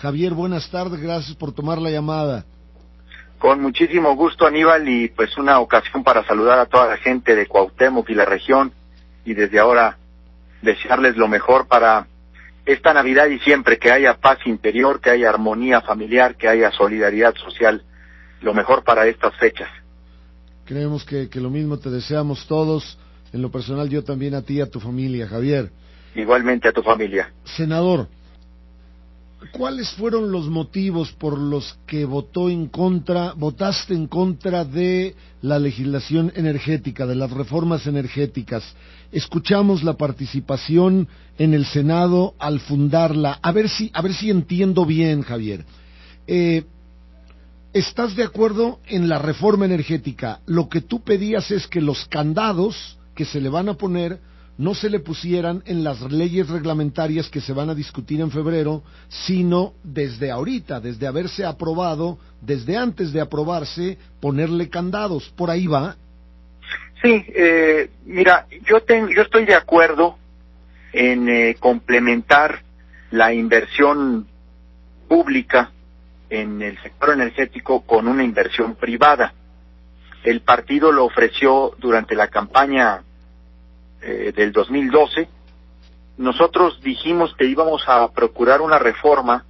Javier, buenas tardes, gracias por tomar la llamada. Con muchísimo gusto, Aníbal, y pues una ocasión para saludar a toda la gente de Cuauhtémoc y la región, y desde ahora desearles lo mejor para esta Navidad y siempre, que haya paz interior, que haya armonía familiar, que haya solidaridad social, lo mejor para estas fechas. Creemos que lo mismo te deseamos todos, en lo personal yo también a ti y a tu familia, Javier. Igualmente a tu familia. Senador, ¿cuáles fueron los motivos por los que votaste en contra de la legislación energética, de las reformas energéticas? Escuchamos la participación en el Senado al fundarla. A ver si entiendo bien, Javier. ¿Estás de acuerdo en la reforma energética? Lo que tú pedías es que los candados que se le van a poner no se le pusieran en las leyes reglamentarias que se van a discutir en febrero, sino desde ahorita, desde haberse aprobado, desde antes de aprobarse, ponerle candados. ¿Por ahí va? Sí, mira, yo estoy de acuerdo en complementar la inversión pública en el sector energético con una inversión privada. El partido lo ofreció durante la campaña del 2012. Nosotros dijimos que íbamos a procurar una reforma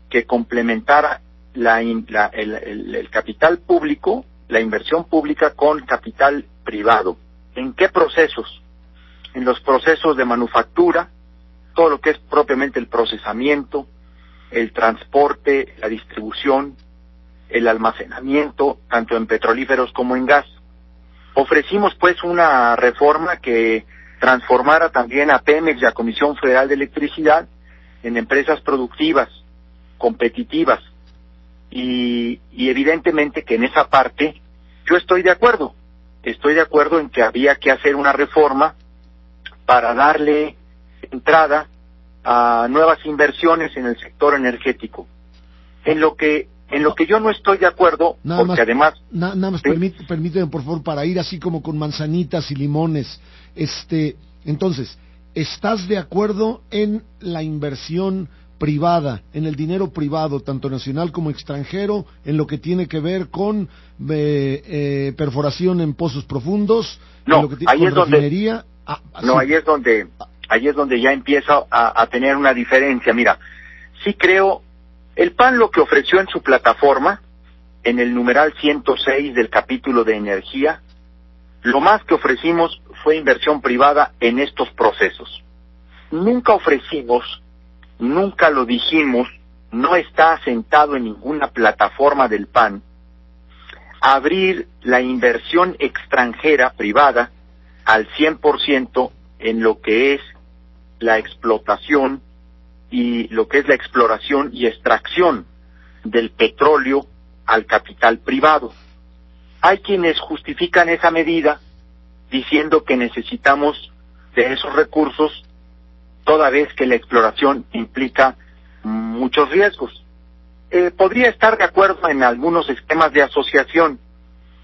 que complementara el capital público, la inversión pública con capital privado. ¿En qué procesos? En los procesos de manufactura, todo lo que es propiamente el procesamiento, el transporte, la distribución, el almacenamiento, tanto en petrolíferos como en gas. Ofrecimos pues una reforma que transformara también a Pemex y a Comisión Federal de Electricidad en empresas productivas, competitivas, y evidentemente que en esa parte yo estoy de acuerdo en que había que hacer una reforma para darle entrada a nuevas inversiones en el sector energético. En lo que yo no estoy de acuerdo, Nada más, ¿sí? Permíteme por favor, para ir así como con manzanitas y limones. Entonces, ¿estás de acuerdo en la inversión privada, en el dinero privado, tanto nacional como extranjero, en lo que tiene que ver con perforación en pozos profundos? No, en lo que ahí con es refinería? Ahí es donde ya empieza a tener una diferencia. Mira, sí creo, el PAN lo que ofreció en su plataforma, en el numeral 106 del capítulo de energía, lo más que ofrecimos fue inversión privada en estos procesos. Nunca ofrecimos, nunca lo dijimos, no está asentado en ninguna plataforma del PAN, abrir la inversión extranjera privada al 100% en lo que es la explotación y lo que es la exploración y extracción del petróleo al capital privado. Hay quienes justifican esa medida diciendo que necesitamos de esos recursos toda vez que la exploración implica muchos riesgos. Podría estar de acuerdo en algunos esquemas de asociación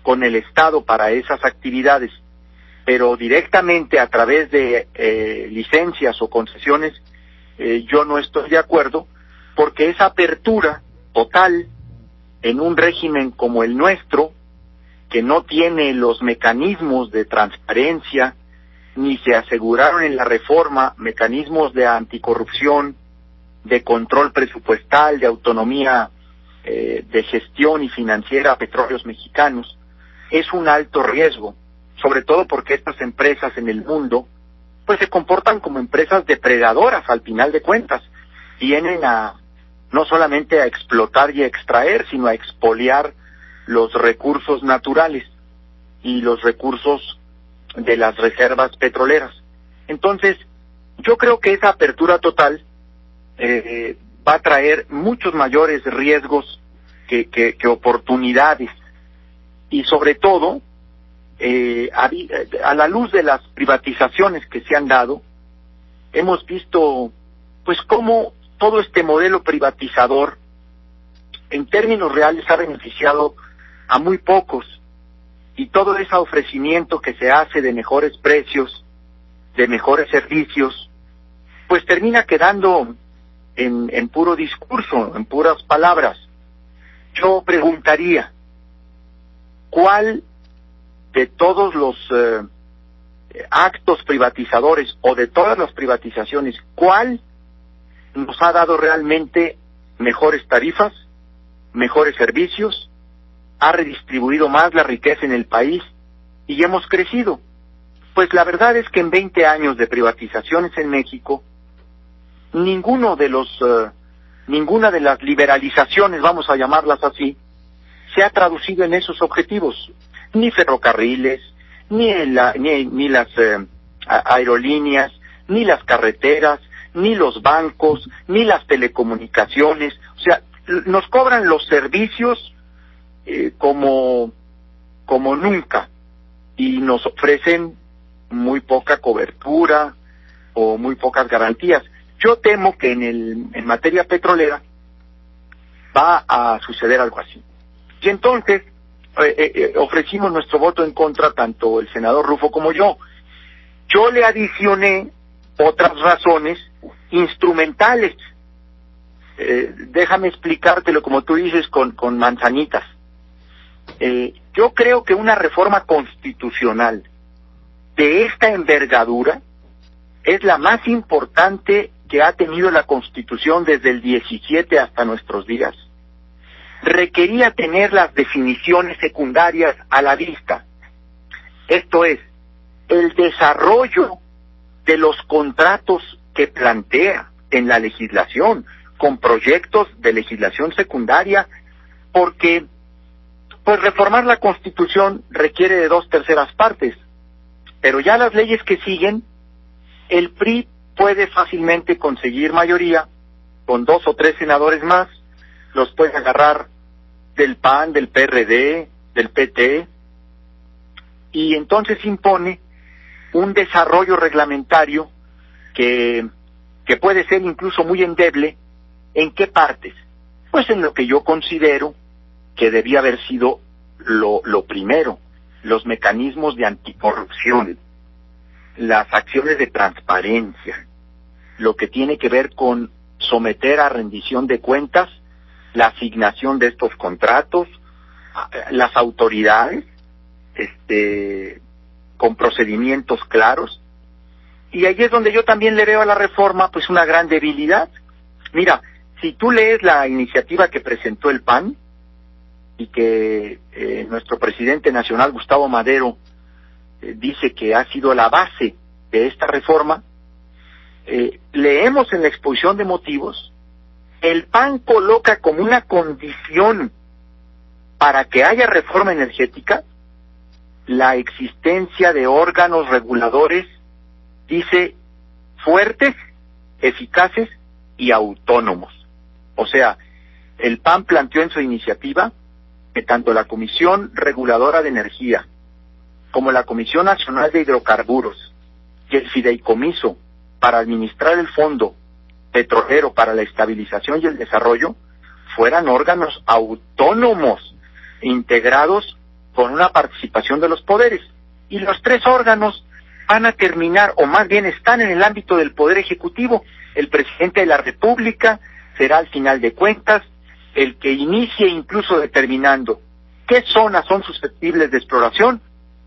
con el Estado para esas actividades, pero directamente a través de licencias o concesiones, yo no estoy de acuerdo, porque esa apertura total en un régimen como el nuestro, que no tiene los mecanismos de transparencia, ni se aseguraron en la reforma mecanismos de anticorrupción, de control presupuestal, de autonomía de gestión y financiera a Petróleos Mexicanos, es un alto riesgo, sobre todo porque estas empresas en el mundo pues se comportan como empresas depredadoras al final de cuentas. Vienen no solamente a explotar y a extraer, sino a expoliar los recursos naturales y los recursos de las reservas petroleras. Entonces, yo creo que esa apertura total va a traer muchos mayores riesgos que oportunidades, y sobre todo a la luz de las privatizaciones que se han dado, hemos visto pues cómo todo este modelo privatizador en términos reales ha beneficiado a muy pocos, y todo ese ofrecimiento que se hace de mejores precios, de mejores servicios, pues termina quedando en puro discurso, en puras palabras. Yo preguntaría, ¿cuál de todos los actos privatizadores o de todas las privatizaciones, cuál nos ha dado realmente mejores tarifas, mejores servicios, ha redistribuido más la riqueza en el país y hemos crecido? Pues la verdad es que en 20 años de privatizaciones en México, ninguna de las liberalizaciones, vamos a llamarlas así, se ha traducido en esos objetivos. Ni ferrocarriles, ni las aerolíneas, ni las carreteras, ni los bancos, ni las telecomunicaciones. O sea, nos cobran los servicios como nunca, y nos ofrecen muy poca cobertura o muy pocas garantías. Yo temo que en materia petrolera va a suceder algo así. Y entonces ofrecimos nuestro voto en contra, tanto el senador Rufo como yo. Yo le adicioné otras razones instrumentales. Déjame explicártelo, como tú dices, con manzanitas. Yo creo que una reforma constitucional de esta envergadura es la más importante que ha tenido la Constitución desde el 17 hasta nuestros días. Requería tener las definiciones secundarias a la vista. Esto es, el desarrollo de los contratos que plantea en la legislación, con proyectos de legislación secundaria, porque pues reformar la Constitución requiere de 2/3 partes, pero ya las leyes que siguen, el PRI puede fácilmente conseguir mayoría con 2 o 3 senadores más, los puede agarrar del PAN, del PRD, del PT, y entonces impone un desarrollo reglamentario que puede ser incluso muy endeble. ¿En qué partes? Pues en lo que yo considero que debía haber sido lo primero, los mecanismos de anticorrupción, las acciones de transparencia, lo que tiene que ver con someter a rendición de cuentas la asignación de estos contratos, las autoridades, con procedimientos claros. Y ahí es donde yo también le veo a la reforma pues una gran debilidad. Mira, si tú lees la iniciativa que presentó el PAN y que nuestro presidente nacional, Gustavo Madero, dice que ha sido la base de esta reforma, leemos en la exposición de motivos, el PAN coloca como una condición para que haya reforma energética la existencia de órganos reguladores, dice, fuertes, eficaces y autónomos. O sea, el PAN planteó en su iniciativa que tanto la Comisión Reguladora de Energía como la Comisión Nacional de Hidrocarburos y el Fideicomiso para administrar el Fondo Petrolero para la Estabilización y el Desarrollo fueran órganos autónomos, integrados con una participación de los poderes. Y los 3 órganos van a terminar, o más bien están en el ámbito del Poder Ejecutivo. El presidente de la República será al final de cuentas el que inicie, incluso determinando qué zonas son susceptibles de exploración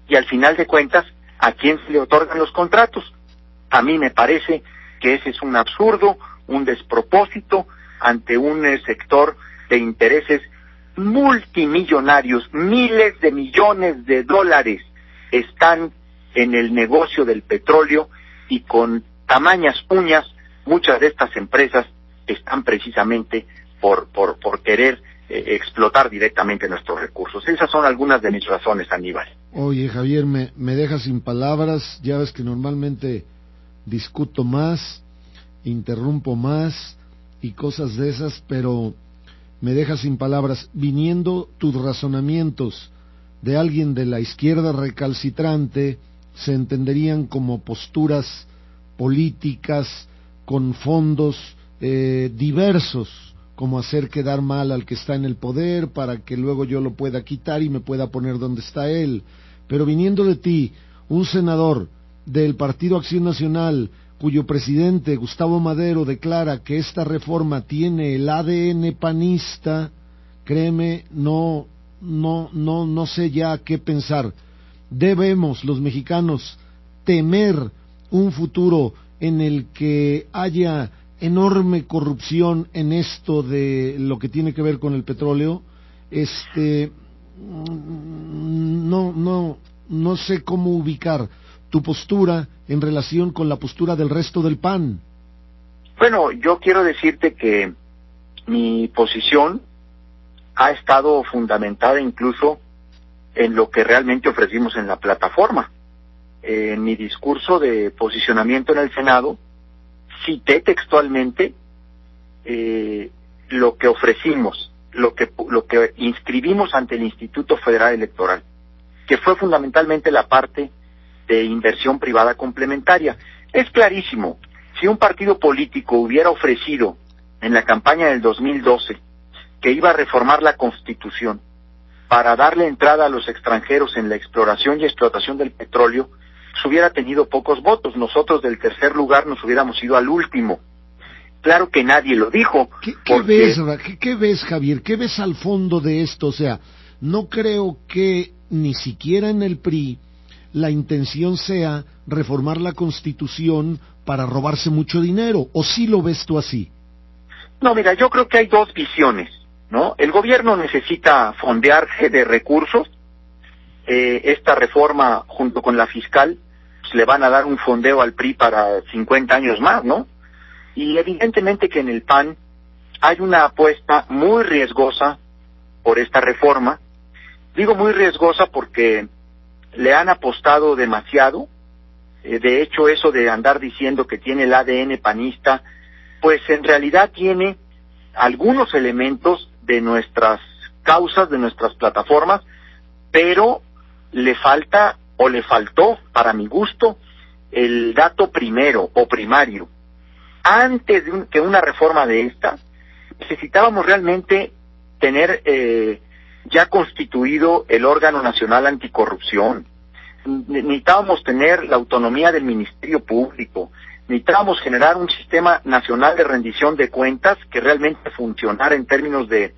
y al final de cuentas a quién se le otorgan los contratos. A mí me parece que ese es un absurdo, un despropósito ante un sector de intereses multimillonarios. Miles de millones de dólares están en el negocio del petróleo y con tamañas uñas muchas de estas empresas están precisamente por querer explotar directamente nuestros recursos. Esas son algunas de mis razones, Aníbal. Oye, Javier, me dejas sin palabras. Ya ves que normalmente discuto más, interrumpo más y cosas de esas, pero me dejas sin palabras. Viniendo tus razonamientos de alguien de la izquierda recalcitrante, se entenderían como posturas políticas con fondos diversos, como hacer quedar mal al que está en el poder para que luego yo lo pueda quitar y me pueda poner donde está él. Pero viniendo de ti, un senador del Partido Acción Nacional cuyo presidente, Gustavo Madero, declara que esta reforma tiene el ADN panista, créeme, no sé ya qué pensar. Debemos, los mexicanos, temer un futuro en el que haya enorme corrupción en esto de lo que tiene que ver con el petróleo. No sé cómo ubicar tu postura en relación con la postura del resto del PAN. Bueno, yo quiero decirte que mi posición ha estado fundamentada incluso en lo que realmente ofrecimos en la plataforma. En mi discurso de posicionamiento en el Senado, cité textualmente lo que ofrecimos, lo que inscribimos ante el Instituto Federal Electoral, que fue fundamentalmente la parte de inversión privada complementaria. Es clarísimo, si un partido político hubiera ofrecido en la campaña del 2012 que iba a reformar la Constitución para darle entrada a los extranjeros en la exploración y explotación del petróleo, pues hubiera tenido pocos votos. Nosotros del tercer lugar nos hubiéramos ido al último. Claro que nadie lo dijo. ¿Qué ves, Javier? ¿Qué ves al fondo de esto? O sea, no creo que ni siquiera en el PRI la intención sea reformar la Constitución para robarse mucho dinero, ¿o sí lo ves tú así? No, mira, yo creo que hay dos visiones, ¿no? El gobierno necesita fondearse de recursos. Esta reforma, junto con la fiscal, pues le van a dar un fondeo al PRI para 50 años más, ¿no? Y evidentemente que en el PAN hay una apuesta muy riesgosa por esta reforma. Digo muy riesgosa porque le han apostado demasiado. De hecho, eso de andar diciendo que tiene el ADN panista, pues en realidad tiene algunos elementos de nuestras causas, de nuestras plataformas, pero le falta o le faltó, para mi gusto, el dato primero o primario. Antes de que una reforma de esta, necesitábamos realmente tener ya constituido el órgano nacional anticorrupción. Necesitábamos tener la autonomía del Ministerio Público. Necesitábamos generar un sistema nacional de rendición de cuentas que realmente funcionara en términos de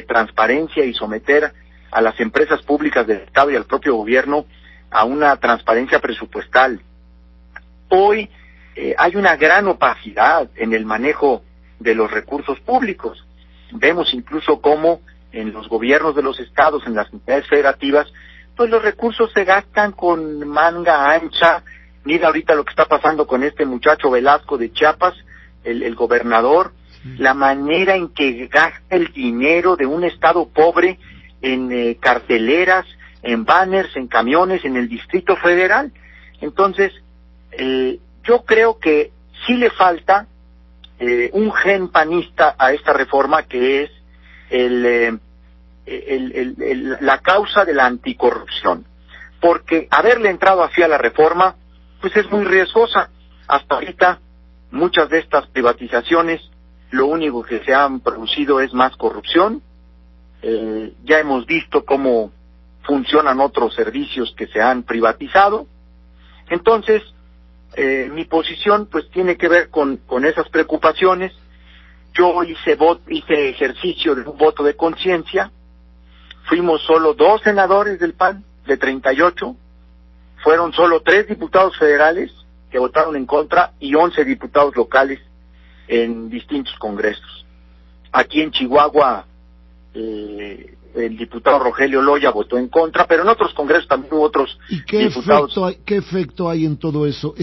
transparencia y someter a las empresas públicas del Estado y al propio gobierno a una transparencia presupuestal. Hoy hay una gran opacidad en el manejo de los recursos públicos. Vemos incluso cómo en los gobiernos de los estados, en las entidades federativas, pues los recursos se gastan con manga ancha. Mira ahorita lo que está pasando con este muchacho Velasco de Chiapas, el gobernador, la manera en que gasta el dinero de un estado pobre en carteleras, en banners, en camiones, en el Distrito Federal. Entonces, yo creo que sí le falta un gen panista a esta reforma, que es la causa de la anticorrupción. Porque haberle entrado así a la reforma, pues es muy riesgosa. Hasta ahorita, muchas de estas privatizaciones, lo único que se han producido es más corrupción. Ya hemos visto cómo funcionan otros servicios que se han privatizado. Entonces, mi posición pues tiene que ver con esas preocupaciones. Yo hice ejercicio de un voto de conciencia. Fuimos solo 2 senadores del PAN, de 38. Fueron solo 3 diputados federales que votaron en contra y 11 diputados locales en distintos congresos. Aquí en Chihuahua, el diputado Rogelio Loya votó en contra, pero en otros congresos también hubo otros diputados. ¿Qué efecto hay en todo eso?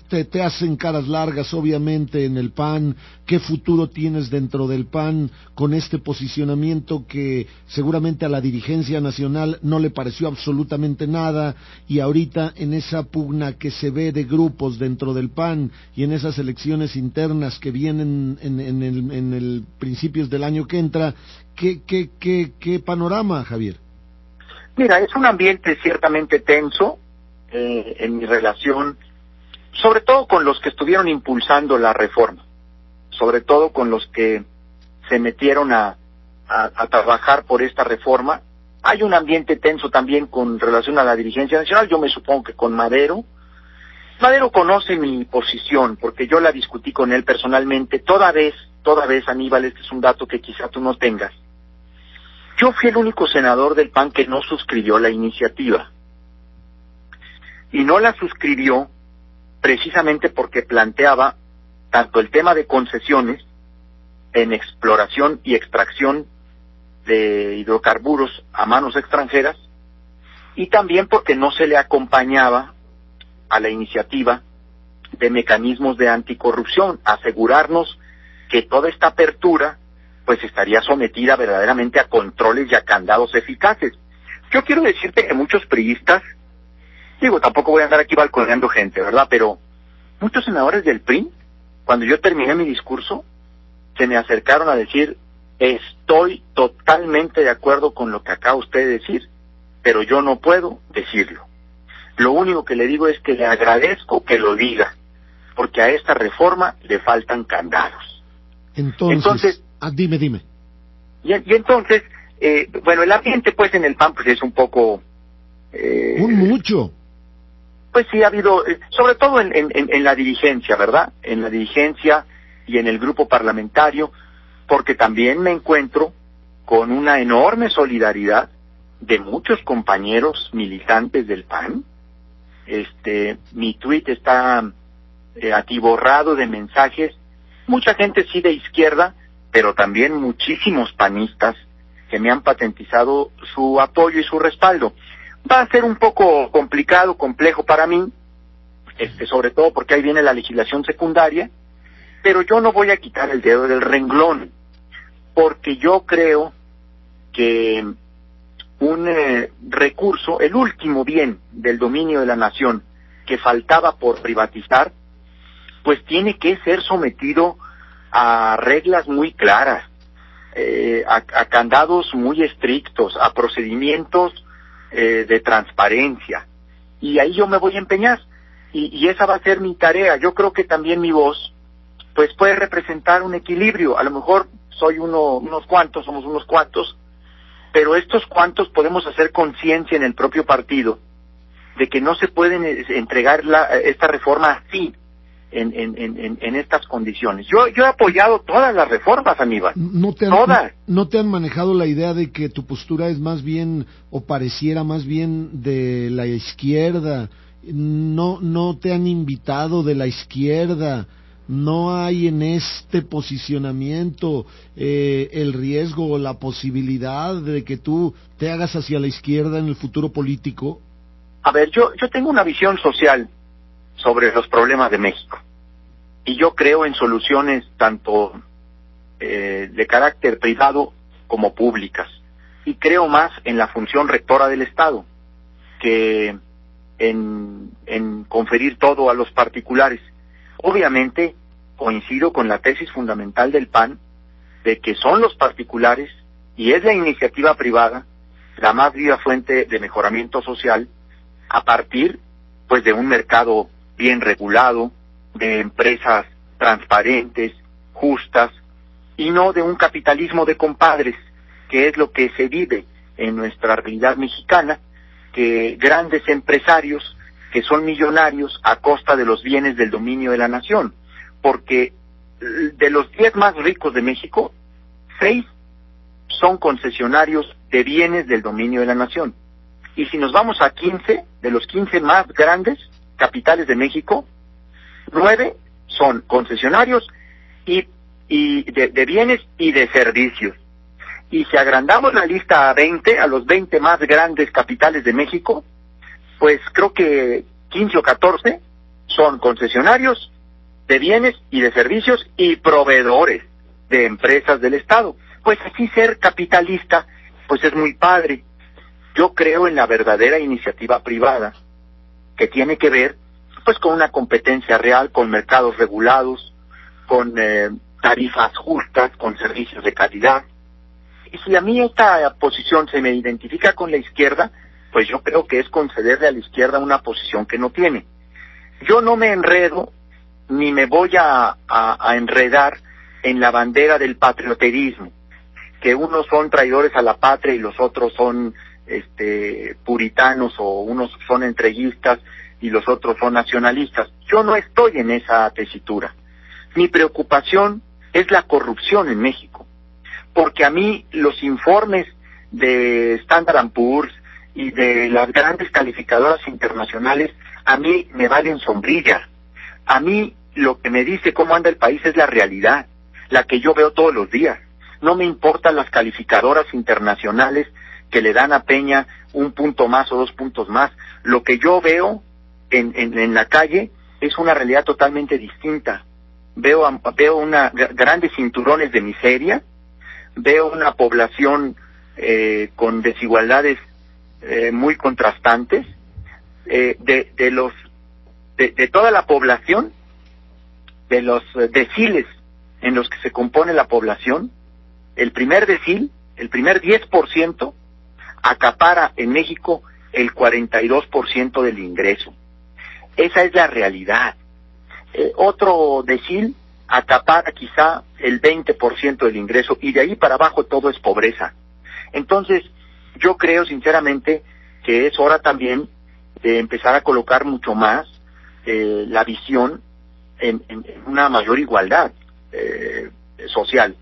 Te hacen caras largas, obviamente, en el PAN. ¿Qué futuro tienes dentro del PAN con este posicionamiento que seguramente a la dirigencia nacional no le pareció absolutamente nada, y ahorita en esa pugna que se ve de grupos dentro del PAN y en esas elecciones internas que vienen en el principios del año que entra? ¿Qué panorama, Javier? Mira, es un ambiente ciertamente tenso en mi relación, sobre todo con los que estuvieron impulsando la reforma, sobre todo con los que se metieron a trabajar por esta reforma. Hay un ambiente tenso también con relación a la dirigencia nacional, yo me supongo que con Madero, Madero conoce mi posición, porque yo la discutí con él personalmente, toda vez, Aníbal, este es un dato que quizá tú no tengas. Yo fui el único senador del PAN que no suscribió la iniciativa. Y no la suscribió precisamente porque planteaba tanto el tema de concesiones en exploración y extracción de hidrocarburos a manos extranjeras, y también porque no se le acompañaba a la iniciativa de mecanismos de anticorrupción, asegurarnos que toda esta apertura pues estaría sometida verdaderamente a controles y a candados eficaces. Yo quiero decirte que muchos priistas, tampoco voy a andar aquí balconeando gente, ¿verdad? Pero muchos senadores del PRI, cuando yo terminé mi discurso, se me acercaron a decir: estoy totalmente de acuerdo con lo que acaba usted de decir, pero yo no puedo decirlo. Lo único que le digo es que le agradezco que lo diga, porque a esta reforma le faltan candados. Entonces dime. Y entonces, el ambiente pues en el PAN pues es un poco... mucho. Pues sí, ha habido, sobre todo en la dirigencia, ¿verdad? En la dirigencia y en el grupo parlamentario, porque también me encuentro con una enorme solidaridad de muchos compañeros militantes del PAN. Mi tuit está atiborrado de mensajes, mucha gente sí de izquierda, pero también muchísimos panistas que me han patentizado su apoyo y su respaldo. Va a ser un poco complicado, complejo para mí, sobre todo porque ahí viene la legislación secundaria, pero yo no voy a quitar el dedo del renglón, porque yo creo que un recurso, el último bien del dominio de la nación que faltaba por privatizar, pues tiene que ser sometido a reglas muy claras, a candados muy estrictos, a procedimientos de transparencia, y ahí yo me voy a empeñar, y esa va a ser mi tarea. Yo creo que también mi voz pues puede representar un equilibrio. A lo mejor somos unos cuantos, pero estos cuantos podemos hacer conciencia en el propio partido de que no se pueden entregar esta reforma así, en estas condiciones. Yo he apoyado todas las reformas, Aníbal. Todas. ¿No te han manejado la idea de que tu postura es más bien, o pareciera más bien, de la izquierda? ¿No te han invitado de la izquierda? ¿No hay en este posicionamiento el riesgo o la posibilidad de que tú te hagas hacia la izquierda en el futuro político? A ver, yo tengo una visión social sobre los problemas de México, y yo creo en soluciones tanto de carácter privado como públicas, y creo más en la función rectora del Estado que en conferir todo a los particulares. Obviamente coincido con la tesis fundamental del PAN de que son los particulares y es la iniciativa privada la más viva fuente de mejoramiento social, a partir pues de un mercado bien regulado, de empresas transparentes, justas, y no de un capitalismo de compadres, que es lo que se vive en nuestra realidad mexicana, que grandes empresarios que son millonarios a costa de los bienes del dominio de la nación, porque de los 10 más ricos de México, 6 son concesionarios de bienes del dominio de la nación. Y si nos vamos a 15, de los 15 más grandes capitales de México, 9 son concesionarios y de bienes y de servicios. Y si agrandamos la lista a 20, a los 20 más grandes capitales de México, pues creo que 15 o 14 son concesionarios de bienes y de servicios y proveedores de empresas del Estado. Pues así ser capitalista, pues es muy padre. Yo creo en la verdadera iniciativa privada, que tiene que ver pues con una competencia real, con mercados regulados, con tarifas justas, con servicios de calidad. Y si a mí esta posición se me identifica con la izquierda, pues yo creo que es concederle a la izquierda una posición que no tiene. Yo no me enredo, ni me voy a enredar en la bandera del patrioterismo, que unos son traidores a la patria y los otros son puritanos, o unos son entreguistas. y los otros son nacionalistas. Yo no estoy en esa tesitura. Mi preocupación es la corrupción en México, porque a mí los informes de Standard & Poor's y de las grandes calificadoras internacionales, a mí me valen sombrilla. A mí lo que me dice cómo anda el país es la realidad, la que yo veo todos los días. No me importan las calificadoras internacionales que le dan a Peña 1 punto más o 2 puntos más. Lo que yo veo en la calle es una realidad totalmente distinta. Veo grandes cinturones de miseria, veo una población con desigualdades muy contrastantes. De toda la población, de los deciles en los que se compone la población, el primer decil, el primer 10%, acapara en México el 42% del ingreso. Esa es la realidad. Otro decil acapara quizá el 20% del ingreso, y de ahí para abajo todo es pobreza. Entonces, yo creo sinceramente que es hora también de empezar a colocar mucho más la visión en una mayor igualdad social.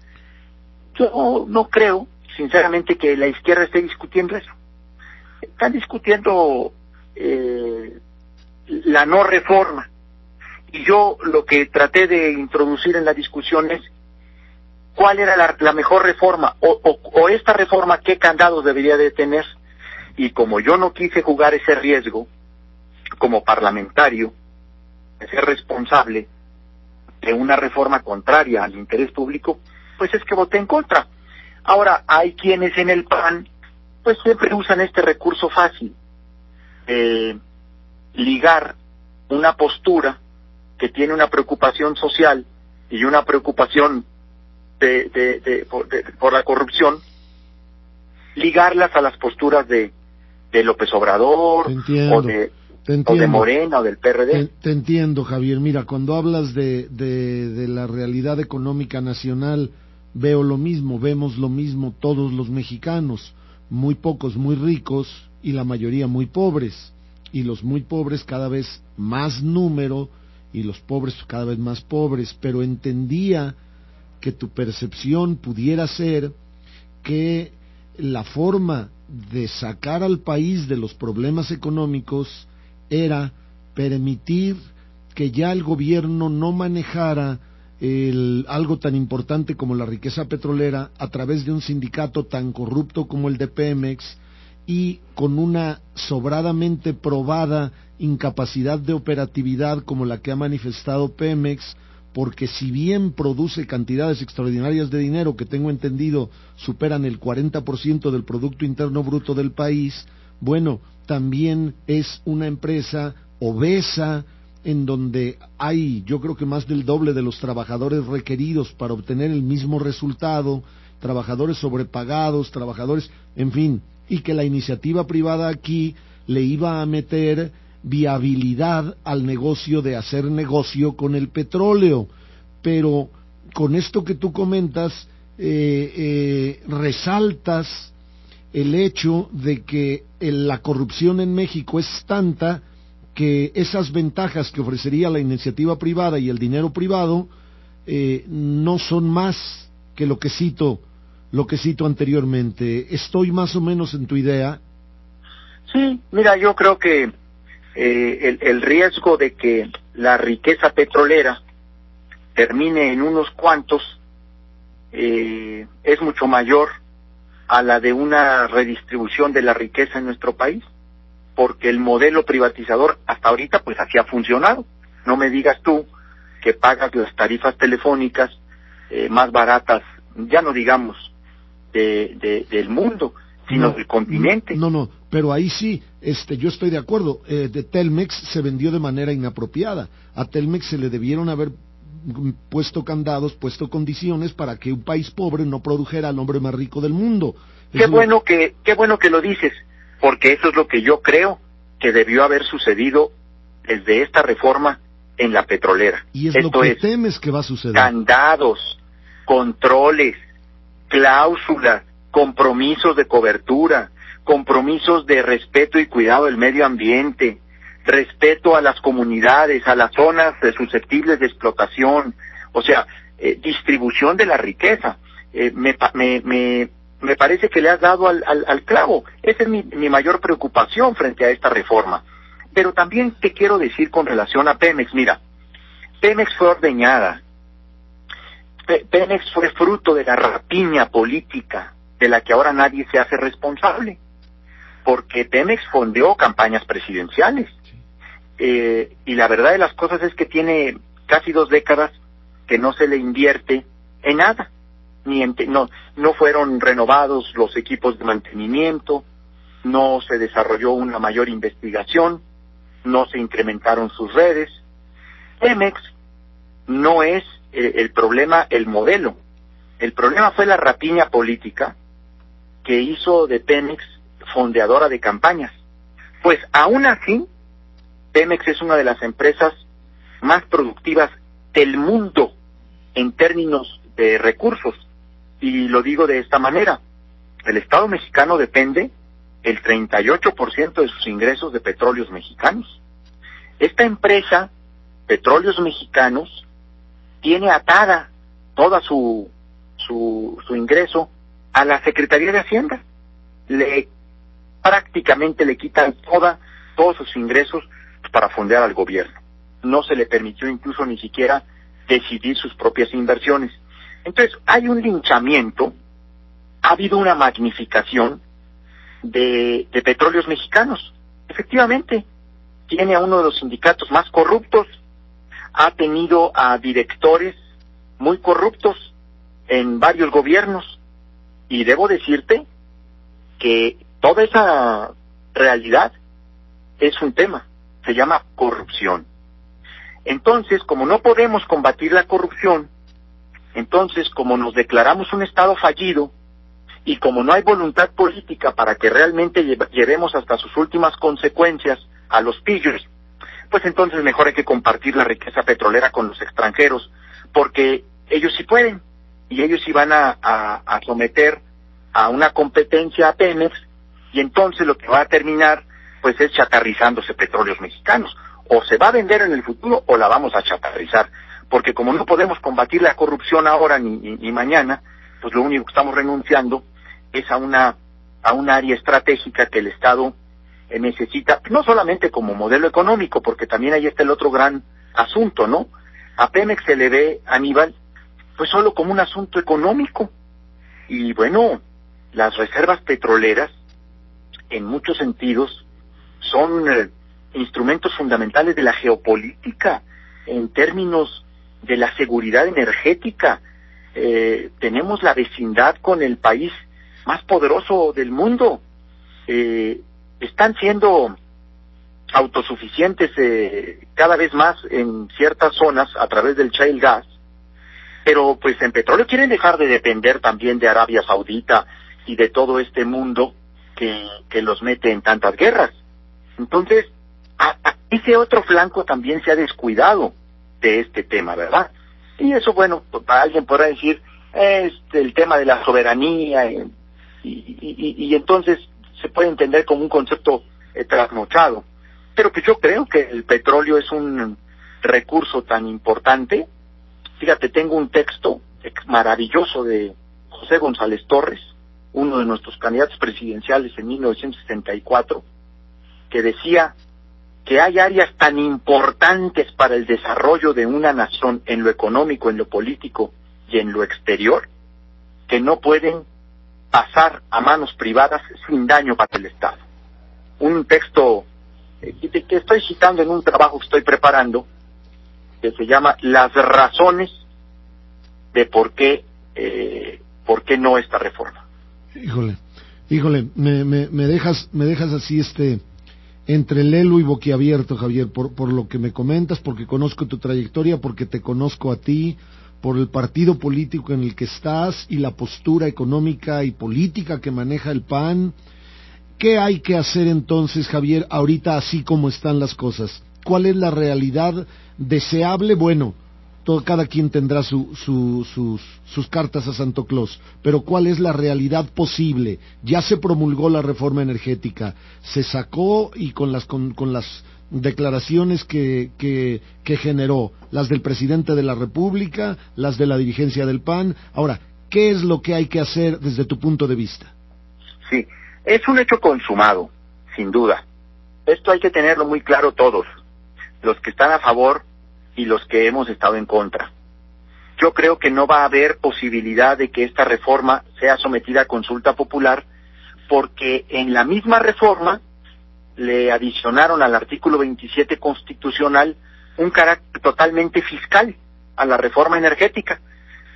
Yo no creo, sinceramente, que la izquierda esté discutiendo eso. Están discutiendo la no reforma. Y yo lo que traté de introducir en la discusión es cuál era la mejor reforma, o esta reforma qué candados debería de tener. Y como yo no quise jugar ese riesgo, como parlamentario, de ser responsable de una reforma contraria al interés público, pues es que voté en contra. Ahora, hay quienes en el PAN, pues siempre usan este recurso fácil, ligar una postura que tiene una preocupación social y una preocupación por la corrupción, ligarlas a las posturas de López Obrador, o de Morena, o del PRD. Te entiendo, Javier. Mira, cuando hablas de la realidad económica nacional, veo lo mismo, vemos lo mismo todos los mexicanos, muy pocos muy ricos y la mayoría muy pobres, y los muy pobres cada vez más número y los pobres cada vez más pobres, pero entendía que tu percepción pudiera ser que la forma de sacar al país de los problemas económicos era permitir que ya el gobierno no manejara algo tan importante como la riqueza petrolera a través de un sindicato tan corrupto como el de Pemex y con una sobradamente probada incapacidad de operatividad como la que ha manifestado Pemex, porque si bien produce cantidades extraordinarias de dinero que tengo entendido superan el 40% del Producto Interno Bruto del país, bueno, también es una empresa obesa en donde hay, yo creo que más del doble de los trabajadores requeridos para obtener el mismo resultado, trabajadores sobrepagados, trabajadores, en fin, y que la iniciativa privada aquí le iba a meter viabilidad al negocio de hacer negocio con el petróleo. Pero con esto que tú comentas, resaltas el hecho de que la corrupción en México es tanta que esas ventajas que ofrecería la iniciativa privada y el dinero privado no son más que lo que cito anteriormente. ¿Estoy más o menos en tu idea? Sí, mira, yo creo que el riesgo de que la riqueza petrolera termine en unos cuantos es mucho mayor a la de una redistribución de la riqueza en nuestro país, porque el modelo privatizador hasta ahorita pues así ha funcionado. No me digas tú que pagas las tarifas telefónicas más baratas, ya no digamos del mundo, sino del continente. No, pero ahí sí, yo estoy de acuerdo. De Telmex se vendió de manera inapropiada. A Telmex se le debieron haber puesto candados, puesto condiciones para que un país pobre no produjera al hombre más rico del mundo. Qué bueno que lo dices, porque eso es lo que yo creo que debió haber sucedido desde esta reforma en la petrolera. Y es lo que temes que va a suceder. Candados, controles, cláusulas, compromisos de cobertura, compromisos de respeto y cuidado del medio ambiente, respeto a las comunidades, a las zonas susceptibles de explotación, o sea, distribución de la riqueza. Me parece que le has dado al clavo. Esa es mi mayor preocupación frente a esta reforma. Pero también te quiero decir con relación a Pemex, mira, Pemex fue ordeñada. Pemex fue fruto de la rapiña política de la que ahora nadie se hace responsable, porque Pemex fondeó campañas presidenciales. Y la verdad de las cosas es que tiene casi 2 décadas que no se le invierte en nada. No fueron renovados los equipos de mantenimiento, no se desarrolló una mayor investigación, no se incrementaron sus redes. Pemex no es el problema, el modelo. El problema fue la rapiña política que hizo de Pemex fondeadora de campañas. Pues aún así, Pemex es una de las empresas más productivas del mundo en términos de recursos. Y lo digo de esta manera: el Estado mexicano depende el 38% de sus ingresos de petróleos mexicanos. Esta empresa, Petróleos Mexicanos, tiene atada toda su ingreso a la Secretaría de Hacienda. Prácticamente le quitan todos sus ingresos para fondear al gobierno. No se le permitió incluso ni siquiera decidir sus propias inversiones. Entonces, hay un linchamiento, ha habido una magnificación de Petróleos Mexicanos. Efectivamente, tiene a uno de los sindicatos más corruptos, ha tenido a directores muy corruptos en varios gobiernos, y debo decirte que toda esa realidad es un tema, se llama corrupción. Entonces, como no podemos combatir la corrupción, entonces, como nos declaramos un Estado fallido, y como no hay voluntad política para que realmente llevemos hasta sus últimas consecuencias a los pillos, pues entonces mejor hay que compartir la riqueza petrolera con los extranjeros, porque ellos sí pueden, y ellos sí van a someter a una competencia a Pemex, y entonces lo que va a terminar pues es chatarrizándose Petróleos Mexicanos. O se va a vender en el futuro o la vamos a chatarrizar, porque como no podemos combatir la corrupción ahora ni mañana, pues lo único que estamos renunciando es a un área estratégica que el Estado necesita, no solamente como modelo económico, porque también ahí está el otro gran asunto, ¿no? A Pemex se le ve, Aníbal, pues solo como un asunto económico. Y bueno, las reservas petroleras, en muchos sentidos, son instrumentos fundamentales de la geopolítica, en términos de la seguridad energética. Tenemos la vecindad con el país más poderoso del mundo. Están siendo autosuficientes cada vez más en ciertas zonas a través del shale gas, pero pues en petróleo quieren dejar de depender también de Arabia Saudita y de todo este mundo que los mete en tantas guerras. Entonces, ese otro flanco también se ha descuidado de este tema, ¿verdad? Y eso, bueno, pues, alguien podrá decir, es el tema de la soberanía, y entonces se puede entender como un concepto trasnochado. Pero que yo creo que el petróleo es un recurso tan importante. Fíjate, tengo un texto maravilloso de José González Torres, uno de nuestros candidatos presidenciales en 1964, que decía que hay áreas tan importantes para el desarrollo de una nación en lo económico, en lo político y en lo exterior, que no pueden pasar a manos privadas sin daño para el Estado. Un texto que estoy citando en un trabajo que estoy preparando, que se llama Las razones de por qué no esta reforma. Híjole, me dejas así entre lelo y boquiabierto, Javier, por lo que me comentas, porque conozco tu trayectoria, porque te conozco a ti, por el partido político en el que estás y la postura económica y política que maneja el PAN. ¿Qué hay que hacer entonces, Javier, ahorita así como están las cosas? ¿Cuál es la realidad deseable? Bueno, cada quien tendrá sus cartas a Santo Claus, pero ¿cuál es la realidad posible? Ya se promulgó la reforma energética, se sacó y con las declaraciones que generó, las del presidente de la República, las de la dirigencia del PAN. Ahora, ¿qué es lo que hay que hacer desde tu punto de vista? Sí, es un hecho consumado, sin duda. Esto hay que tenerlo muy claro todos, los que están a favor y los que hemos estado en contra. Yo creo que no va a haber posibilidad de que esta reforma sea sometida a consulta popular, porque en la misma reforma le adicionaron al artículo 27 constitucional un carácter totalmente fiscal a la reforma energética.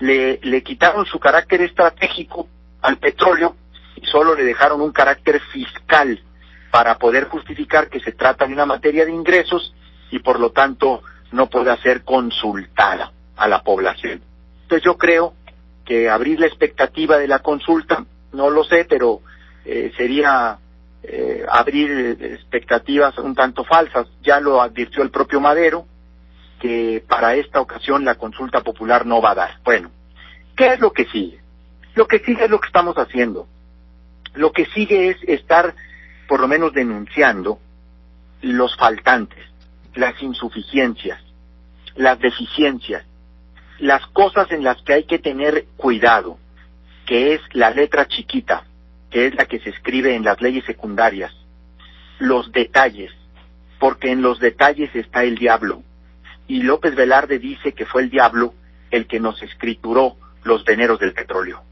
Le quitaron su carácter estratégico al petróleo y solo le dejaron un carácter fiscal para poder justificar que se trata de una materia de ingresos y por lo tanto no pueda ser consultada a la población. Entonces yo creo que abrir la expectativa de la consulta, no lo sé, pero sería abrir expectativas un tanto falsas. Ya lo advirtió el propio Madero, que para esta ocasión la consulta popular no va a dar. Bueno, ¿qué es lo que sigue? Lo que sigue es lo que estamos haciendo. Lo que sigue es estar por lo menos denunciando los faltantes, las insuficiencias, las deficiencias, las cosas en las que hay que tener cuidado, que es la letra chiquita, que es la que se escribe en las leyes secundarias, los detalles, porque en los detalles está el diablo. Y López Velarde dice que fue el diablo el que nos escrituró los veneros del petróleo.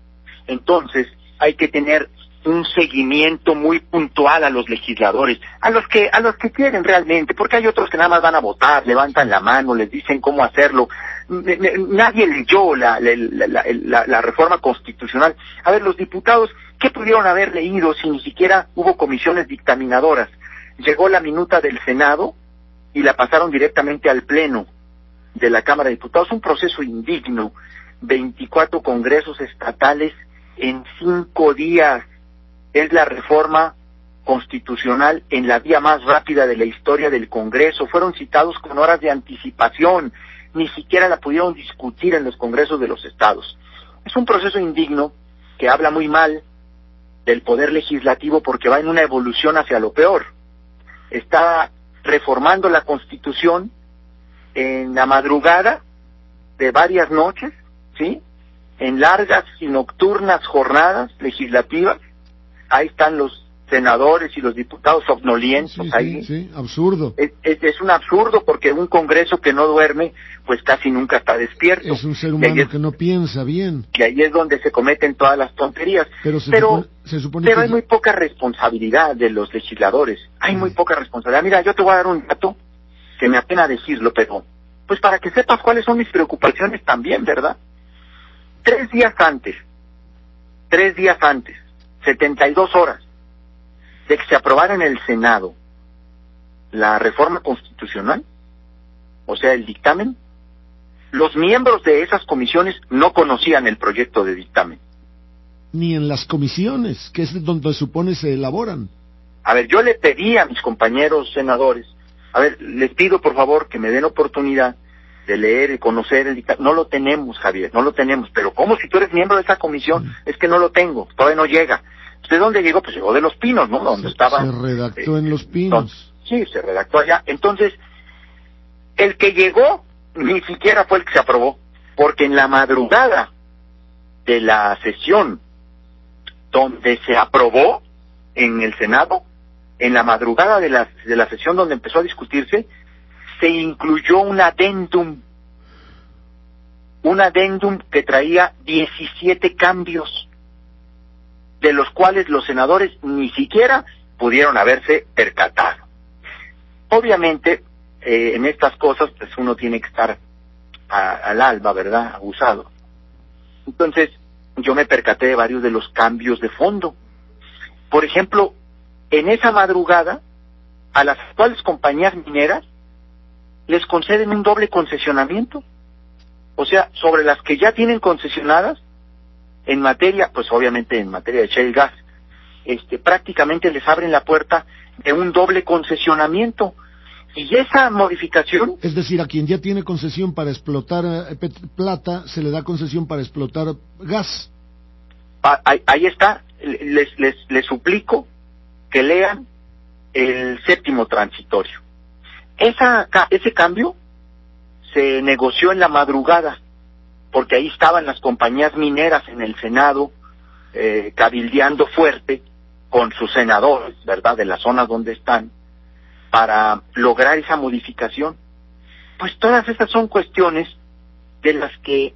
Entonces, hay que tener un seguimiento muy puntual a los legisladores, a los que quieren realmente, porque hay otros que nada más van a votar, levantan la mano, les dicen cómo hacerlo. Nadie leyó la reforma constitucional. A ver, los diputados, ¿qué pudieron haber leído si ni siquiera hubo comisiones dictaminadoras? Llegó la minuta del Senado y la pasaron directamente al Pleno de la Cámara de Diputados. Un proceso indigno, 24 congresos estatales en 5 días. Es la reforma constitucional en la vía más rápida de la historia del Congreso. Fueron citados con horas de anticipación, ni siquiera la pudieron discutir en los congresos de los estados. Es un proceso indigno que habla muy mal del poder legislativo porque va en una evolución hacia lo peor. Está reformando la Constitución en la madrugada de varias noches, ¿sí? En largas y nocturnas jornadas legislativas. Ahí están los senadores y los diputados somnolientos ahí. Sí, absurdo. Es un absurdo porque un Congreso que no duerme, pues casi nunca está despierto. Es un ser humano que no piensa bien. Y ahí es donde se cometen todas las tonterías. Pero se supone que hay muy poca responsabilidad de los legisladores. Hay muy poca responsabilidad. Mira, yo te voy a dar un dato que me apena decirlo, pero pues para que sepas cuáles son mis preocupaciones también, ¿verdad? 3 días antes, 72 horas de que se aprobara en el Senado la reforma constitucional, o sea, el dictamen, los miembros de esas comisiones no conocían el proyecto de dictamen. Ni en las comisiones, que es donde supone se elaboran. A ver, yo le pedí a mis compañeros senadores, a ver, les pido por favor que me den oportunidad de leer y conocer el dictamen. No lo tenemos, Javier, no lo tenemos, pero ¿cómo si tú eres miembro de esa comisión? Es que no lo tengo, todavía no llega. ¿De dónde llegó? Pues llegó de Los Pinos, ¿no? Donde estaba. Se redactó en Los Pinos. Sí, se redactó allá. Entonces, el que llegó ni siquiera fue el que se aprobó, porque en la madrugada de la sesión donde se aprobó en el Senado, en la madrugada de la sesión donde empezó a discutirse, se incluyó un adendum que traía 17 cambios, de los cuales los senadores ni siquiera pudieron haberse percatado. Obviamente, en estas cosas, pues uno tiene que estar al alba, ¿verdad?, abusado. Entonces, yo me percaté de varios de los cambios de fondo. Por ejemplo, en esa madrugada, a las actuales compañías mineras les conceden un doble concesionamiento. O sea, sobre las que ya tienen concesionadas, en materia, pues obviamente en materia de shale gas, prácticamente les abren la puerta de un doble concesionamiento. Y esa modificación... Es decir, a quien ya tiene concesión para explotar plata, se le da concesión para explotar gas. Ahí está, les suplico que lean el séptimo transitorio. Ese cambio se negoció en la madrugada, porque ahí estaban las compañías mineras en el Senado, cabildeando fuerte con sus senadores, ¿verdad?, de la zona donde están, para lograr esa modificación. Pues todas esas son cuestiones de las que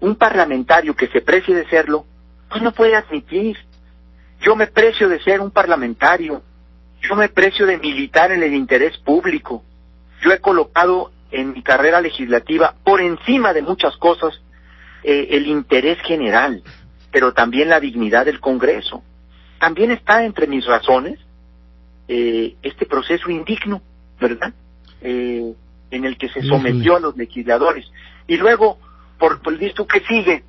un parlamentario que se precie de serlo, pues no puede admitir. Yo me precio de ser un parlamentario, yo me precio de militar en el interés público. Yo he colocado en mi carrera legislativa, por encima de muchas cosas, el interés general, pero también la dignidad del Congreso. También está entre mis razones este proceso indigno, ¿verdad?, en el que se sometió a los legisladores. Y luego, por el visto que sigue,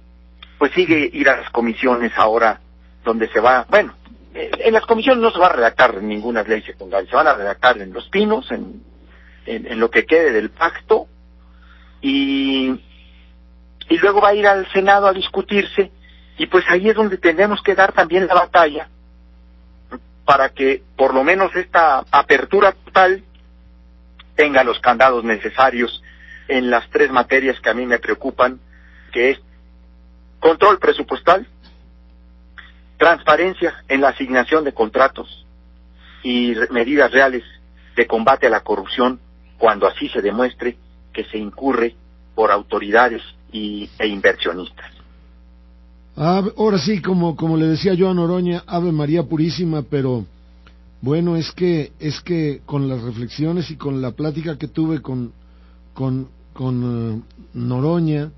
pues sigue ir a las comisiones ahora, donde se va, bueno, en las comisiones no se va a redactar ninguna ley secundaria, se van a redactar en Los Pinos, en lo que quede del pacto, y luego va a ir al Senado a discutirse, y pues ahí es donde tenemos que dar también la batalla, para que por lo menos esta apertura total tenga los candados necesarios en las tres materias que a mí me preocupan, que es control presupuestal, transparencia en la asignación de contratos y medidas reales de combate a la corrupción cuando así se demuestre que se incurre por autoridades e inversionistas. Ahora sí, como le decía yo a Noroña, Ave María Purísima, pero bueno, es que con las reflexiones y con la plática que tuve con Noroña,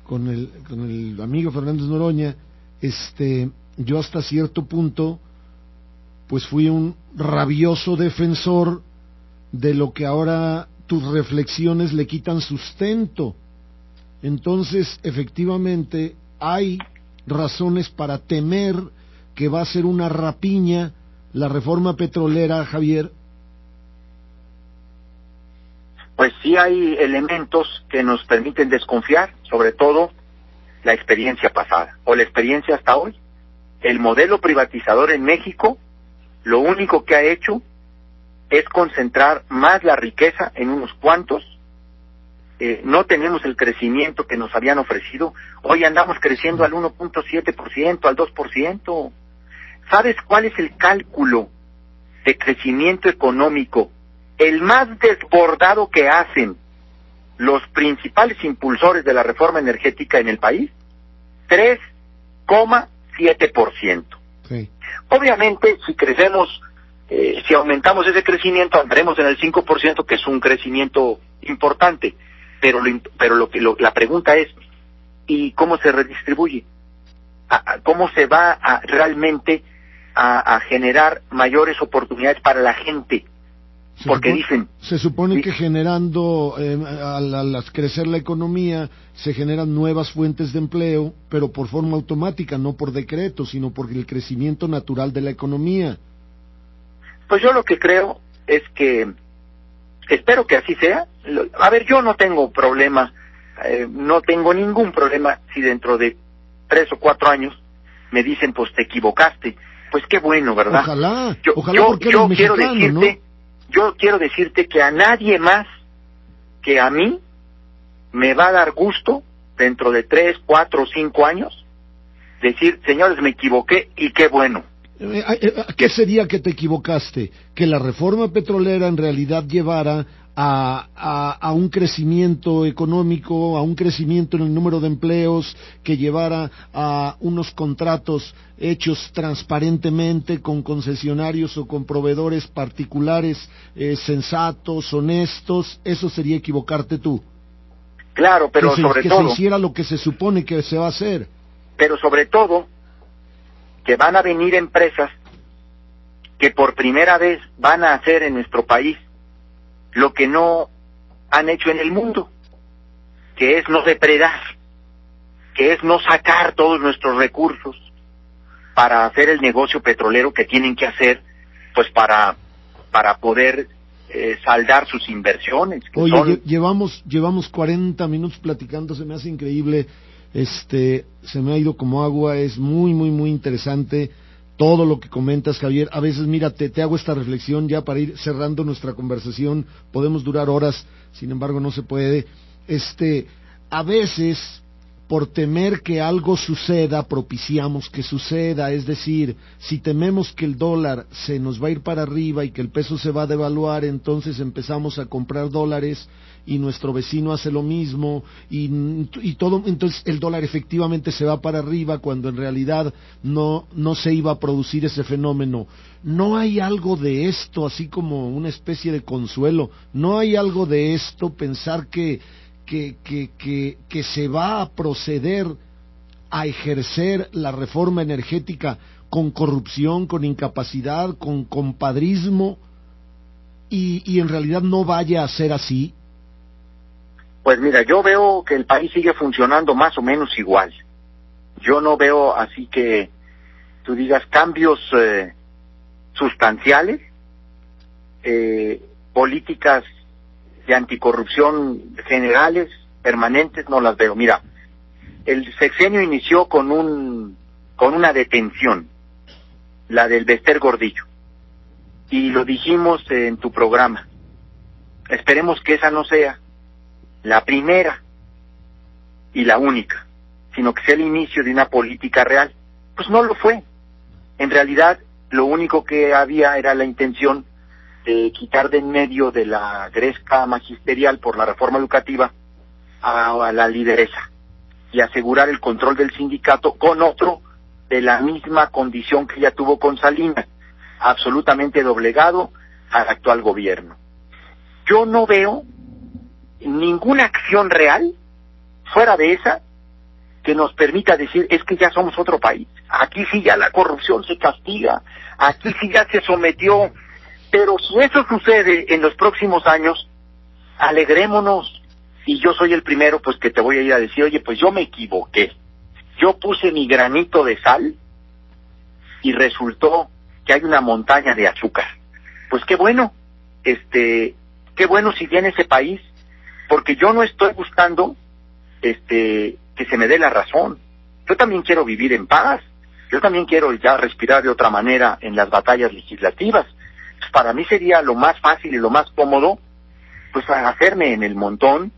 con el amigo Fernández Noroña, yo hasta cierto punto pues fui un rabioso defensor de lo que ahora tus reflexiones le quitan sustento. Entonces, efectivamente, hay razones para temer que va a ser una rapiña la reforma petrolera, Javier. Pues sí hay elementos que nos permiten desconfiar, sobre todo la experiencia pasada, o la experiencia hasta hoy. El modelo privatizador en México, lo único que ha hecho es concentrar más la riqueza en unos cuantos. No tenemos el crecimiento que nos habían ofrecido. Hoy andamos creciendo al 1.7%, al 2%. ¿Sabes cuál es el cálculo de crecimiento económico, el más desbordado que hacen los principales impulsores de la reforma energética en el país? 3,7%. Sí. Obviamente, si crecemos, si aumentamos ese crecimiento, andaremos en el 5%, que es un crecimiento importante. Pero la pregunta es, ¿y cómo se redistribuye? ¿Cómo se va realmente a generar mayores oportunidades para la gente? Porque se supone que generando, al crecer la economía, se generan nuevas fuentes de empleo, pero por forma automática, no por decreto, sino por el crecimiento natural de la economía. Pues yo lo que creo es que, espero que así sea. A ver, yo no tengo problema, no tengo ningún problema si dentro de 3 o 4 años me dicen, pues te equivocaste. Pues qué bueno, ¿verdad? Ojalá, yo quiero decirte, ¿no? Yo quiero decirte que a nadie más que a mí me va a dar gusto dentro de 3, 4 o 5 años decir, señores, me equivoqué y qué bueno. ¿Qué sería que te equivocaste? Que la reforma petrolera en realidad llevara a un crecimiento económico, a un crecimiento en el número de empleos, que llevara a unos contratos hechos transparentemente con concesionarios o con proveedores particulares sensatos, honestos. Eso sería equivocarte tú. Claro, pero sobre todo... Que se hiciera lo que se supone que se va a hacer. Pero sobre todo, que van a venir empresas que por primera vez van a hacer en nuestro país lo que no han hecho en el mundo, que es no depredar, que es no sacar todos nuestros recursos para hacer el negocio petrolero que tienen que hacer, pues para poder saldar sus inversiones. Oye, llevamos 40 minutos platicando, se me hace increíble, se me ha ido como agua, es muy, muy, muy interesante todo lo que comentas, Javier. A veces, mira, te hago esta reflexión ya para ir cerrando nuestra conversación, podemos durar horas, sin embargo no se puede. A veces, por temer que algo suceda, propiciamos que suceda, es decir, si tememos que el dólar se nos va a ir para arriba y que el peso se va a devaluar, entonces empezamos a comprar dólares y nuestro vecino hace lo mismo y todo, entonces el dólar efectivamente se va para arriba cuando en realidad no se iba a producir ese fenómeno. ¿No hay algo de esto, así como una especie de consuelo? ¿No hay algo de esto, pensar que se va a proceder a ejercer la reforma energética con corrupción, con incapacidad, con compadrismo, y en realidad no vaya a ser así? Pues mira, yo veo que el país sigue funcionando más o menos igual. Yo no veo así que tú digas cambios sustanciales, políticas de anticorrupción generales, permanentes, no las veo. Mira, el sexenio inició con una detención, la del Bester Gordillo, y lo dijimos en tu programa. Esperemos que esa no sea la primera y la única, sino que sea el inicio de una política real. Pues no lo fue. En realidad, lo único que había era la intención de quitar de en medio de la gresca magisterial por la reforma educativa a la lideresa y asegurar el control del sindicato con otro de la misma condición que ella tuvo con Salinas, absolutamente doblegado al actual gobierno. Yo no veo ninguna acción real fuera de esa que nos permita decir, es que ya somos otro país, aquí sí ya la corrupción se castiga, aquí sí ya se sometió. Pero si eso sucede en los próximos años, alegrémonos, y yo soy el primero pues que te voy a ir a decir, oye, pues yo me equivoqué, yo puse mi granito de sal y resultó que hay una montaña de azúcar. Pues qué bueno, qué bueno si viene ese país, porque yo no estoy buscando que se me dé la razón. Yo también quiero vivir en paz, yo también quiero ya respirar de otra manera en las batallas legislativas. Pues para mí sería lo más fácil y lo más cómodo, pues hacerme en el montón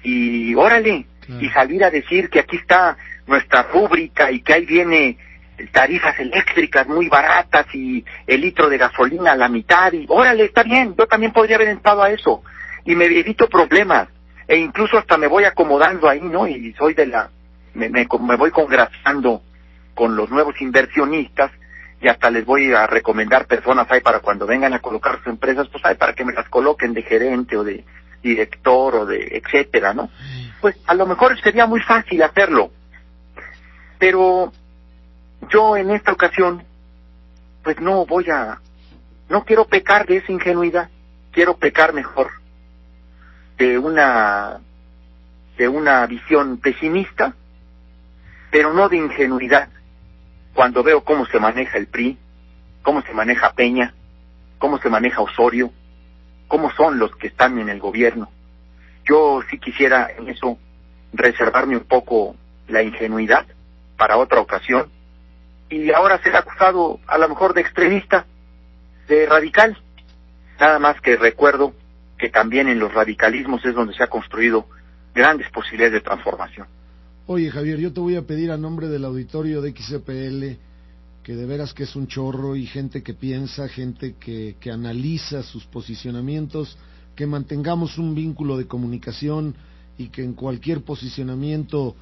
y órale, y salir a decir que aquí está nuestra rúbrica y que ahí viene tarifas eléctricas muy baratas y el litro de gasolina a la mitad, y órale, está bien, yo también podría haber entrado a eso y me evito problemas e incluso hasta me voy acomodando ahí, ¿no? Y soy me voy congraciando con los nuevos inversionistas y hasta les voy a recomendar personas ahí para cuando vengan a colocar sus empresas, pues ahí para que me las coloquen de gerente o de director o de etcétera, ¿no? Pues a lo mejor sería muy fácil hacerlo, pero yo en esta ocasión pues no quiero pecar de esa ingenuidad, quiero pecar mejor de una visión pesimista, pero no de ingenuidad. Cuando veo cómo se maneja el PRI, cómo se maneja Peña, cómo se maneja Osorio, cómo son los que están en el gobierno, yo sí quisiera en eso reservarme un poco la ingenuidad para otra ocasión, y ahora ser acusado a lo mejor de extremista, de radical. Nada más que recuerdo que también en los radicalismos es donde se ha construido grandes posibilidades de transformación. Oye, Javier, yo te voy a pedir a nombre del auditorio de XCPL, que de veras que es un chorro y gente que piensa, gente que analiza sus posicionamientos, que mantengamos un vínculo de comunicación y que en cualquier posicionamiento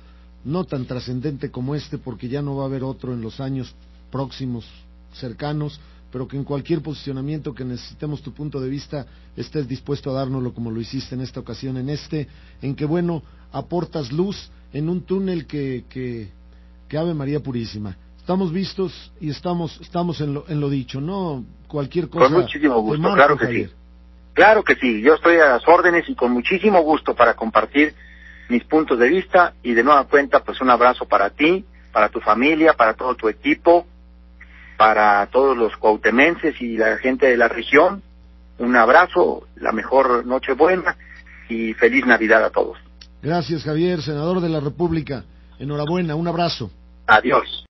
no tan trascendente como este, porque ya no va a haber otro en los años próximos, cercanos, pero que en cualquier posicionamiento que necesitemos tu punto de vista estés dispuesto a dárnoslo como lo hiciste en esta ocasión, en que bueno, aportas luz en un túnel que Ave María Purísima. Estamos vistos y estamos en lo dicho, no cualquier cosa. Con muchísimo gusto, claro que sí. Claro que sí, yo estoy a las órdenes y con muchísimo gusto para compartir mis puntos de vista, y de nueva cuenta pues un abrazo para ti, para tu familia, para todo tu equipo, para todos los cuauhtemenses y la gente de la región, Un abrazo, la mejor Nochebuena y feliz Navidad a todos. Gracias, Javier, senador de la República. Enhorabuena, un abrazo. Adiós.